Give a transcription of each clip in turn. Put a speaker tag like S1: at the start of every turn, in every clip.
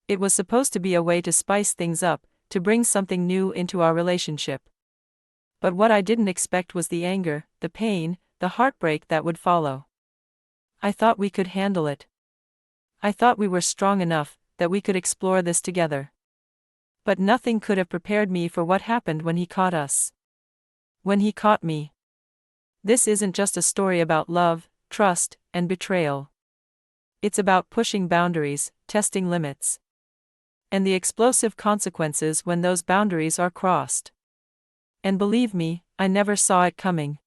S1: It was supposed to be a way to spice things up, to bring something new into our relationship. But what I didn't expect was the anger, the pain, the heartbreak that would follow. I thought we could handle it. I thought we were strong enough, that we could explore this together. But nothing could have prepared me for what happened when he caught us. When he caught me. This isn't just a story about love, trust, and betrayal. It's about pushing boundaries, testing limits. And the explosive consequences when those boundaries are crossed. And believe me, I never saw it coming.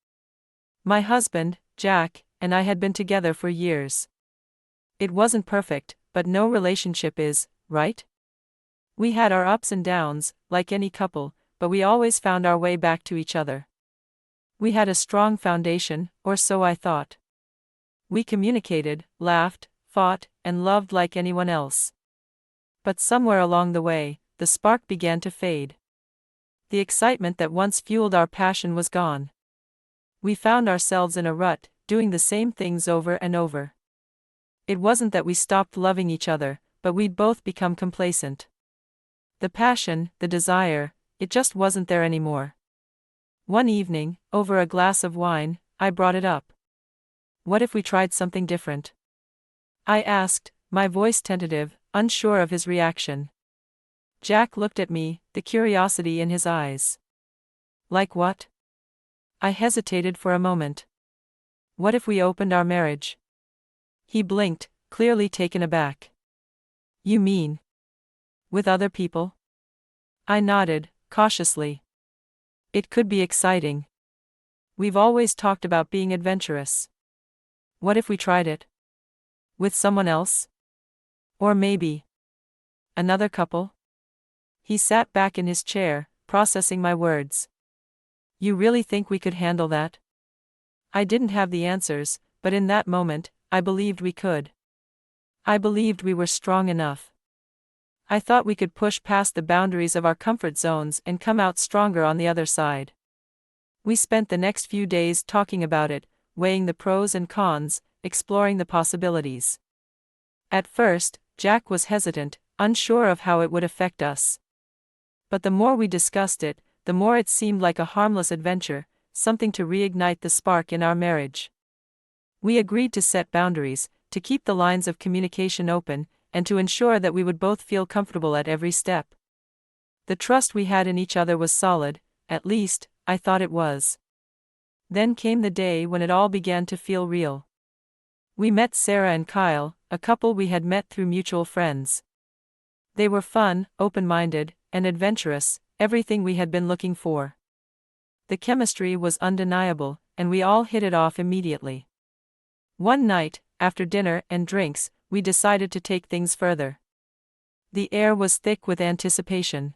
S1: My husband, Jack, and I had been together for years. It wasn't perfect, but no relationship is, right? We had our ups and downs, like any couple, but we always found our way back to each other. We had a strong foundation, or so I thought. We communicated, laughed, fought, and loved like anyone else. But somewhere along the way, the spark began to fade. The excitement that once fueled our passion was gone. We found ourselves in a rut, doing the same things over and over. It wasn't that we stopped loving each other, but we'd both become complacent. The passion, the desire, it just wasn't there anymore. One evening, over a glass of wine, I brought it up. What if we tried something different? I asked, my voice tentative, unsure of his reaction. Jack looked at me, the curiosity in his eyes. Like what? I hesitated for a moment. What if we opened our marriage? He blinked, clearly taken aback. You mean? With other people? I nodded, cautiously. It could be exciting. We've always talked about being adventurous. What if we tried it? With someone else? Or maybe another couple? He sat back in his chair, processing my words. You really think we could handle that? I didn't have the answers, but in that moment, I believed we could. I believed we were strong enough. I thought we could push past the boundaries of our comfort zones and come out stronger on the other side. We spent the next few days talking about it, weighing the pros and cons, exploring the possibilities. At first, Jack was hesitant, unsure of how it would affect us. But the more we discussed it, the more it seemed like a harmless adventure, something to reignite the spark in our marriage. We agreed to set boundaries, to keep the lines of communication open, and to ensure that we would both feel comfortable at every step. The trust we had in each other was solid, at least, I thought it was. Then came the day when it all began to feel real. We met Sarah and Kyle, a couple we had met through mutual friends. They were fun, open-minded, and adventurous, everything we had been looking for. The chemistry was undeniable, and we all hit it off immediately. One night, after dinner and drinks, we decided to take things further. The air was thick with anticipation.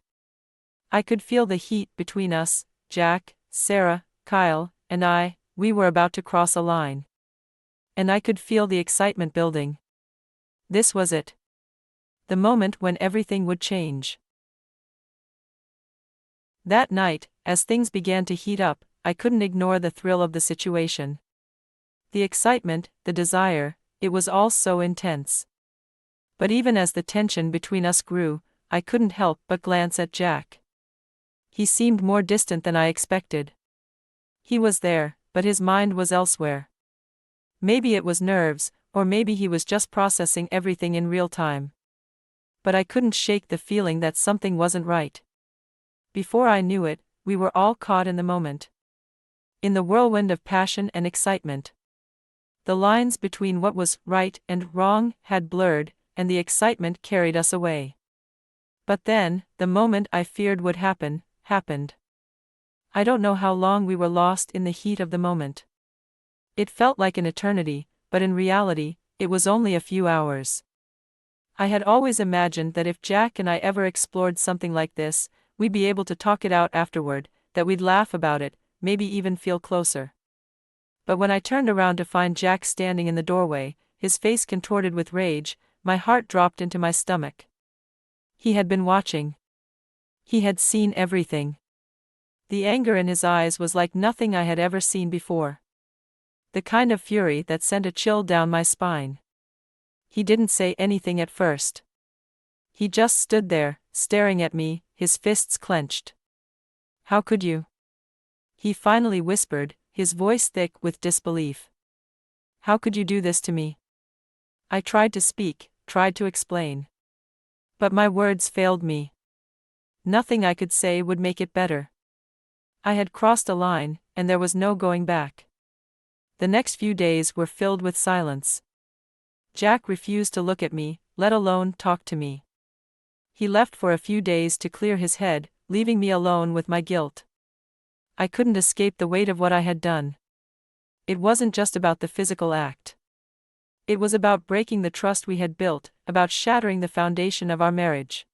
S1: I could feel the heat between us, Jack, Sarah, Kyle, and I. We were about to cross a line. And I could feel the excitement building. This was it. The moment when everything would change. That night, as things began to heat up, I couldn't ignore the thrill of the situation. The excitement, the desire, it was all so intense. But even as the tension between us grew, I couldn't help but glance at Jack. He seemed more distant than I expected. He was there, but his mind was elsewhere. Maybe it was nerves, or maybe he was just processing everything in real time. But I couldn't shake the feeling that something wasn't right. Before I knew it, we were all caught in the moment. In the whirlwind of passion and excitement. The lines between what was right and wrong had blurred, and the excitement carried us away. But then, the moment I feared would happen, happened. I don't know how long we were lost in the heat of the moment. It felt like an eternity, but in reality, it was only a few hours. I had always imagined that if Jack and I ever explored something like this, we'd be able to talk it out afterward, that we'd laugh about it, maybe even feel closer. But when I turned around to find Jack standing in the doorway, his face contorted with rage, my heart dropped into my stomach. He had been watching. He had seen everything. The anger in his eyes was like nothing I had ever seen before. The kind of fury that sent a chill down my spine. He didn't say anything at first. He just stood there, staring at me, his fists clenched. "How could you?" he finally whispered, his voice thick with disbelief. "How could you do this to me?" I tried to speak, tried to explain. But my words failed me. Nothing I could say would make it better. I had crossed a line, and there was no going back. The next few days were filled with silence. Jack refused to look at me, let alone talk to me. He left for a few days to clear his head, leaving me alone with my guilt. I couldn't escape the weight of what I had done. It wasn't just about the physical act. It was about breaking the trust we had built, about shattering the foundation of our marriage.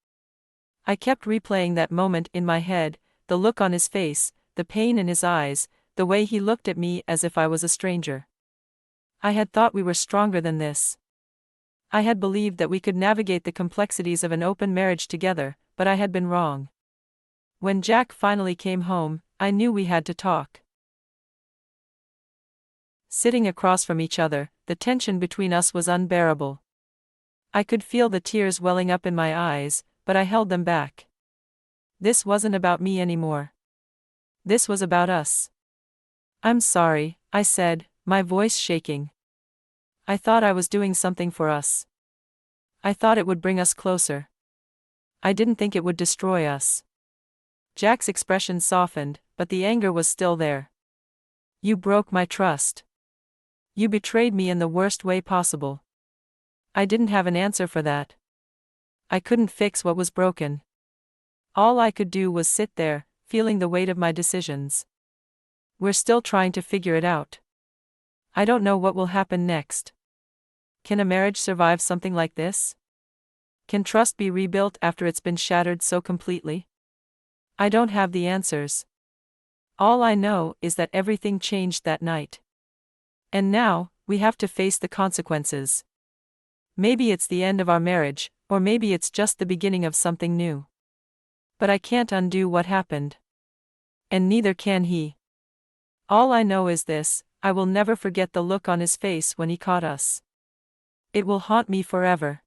S1: I kept replaying that moment in my head, the look on his face, the pain in his eyes, the way he looked at me as if I was a stranger. I had thought we were stronger than this. I had believed that we could navigate the complexities of an open marriage together, but I had been wrong. When Jack finally came home, I knew we had to talk. Sitting across from each other, the tension between us was unbearable. I could feel the tears welling up in my eyes, but I held them back. This wasn't about me anymore. This was about us. "I'm sorry," I said, my voice shaking. "I thought I was doing something for us. I thought it would bring us closer. I didn't think it would destroy us." Jack's expression softened, but the anger was still there. "You broke my trust. You betrayed me in the worst way possible." I didn't have an answer for that. I couldn't fix what was broken. All I could do was sit there, feeling the weight of my decisions. "We're still trying to figure it out. I don't know what will happen next. Can a marriage survive something like this? Can trust be rebuilt after it's been shattered so completely? I don't have the answers. All I know is that everything changed that night. And now, we have to face the consequences. Maybe it's the end of our marriage, or maybe it's just the beginning of something new. But I can't undo what happened. And neither can he. All I know is this: I will never forget the look on his face when he caught us. It will haunt me forever."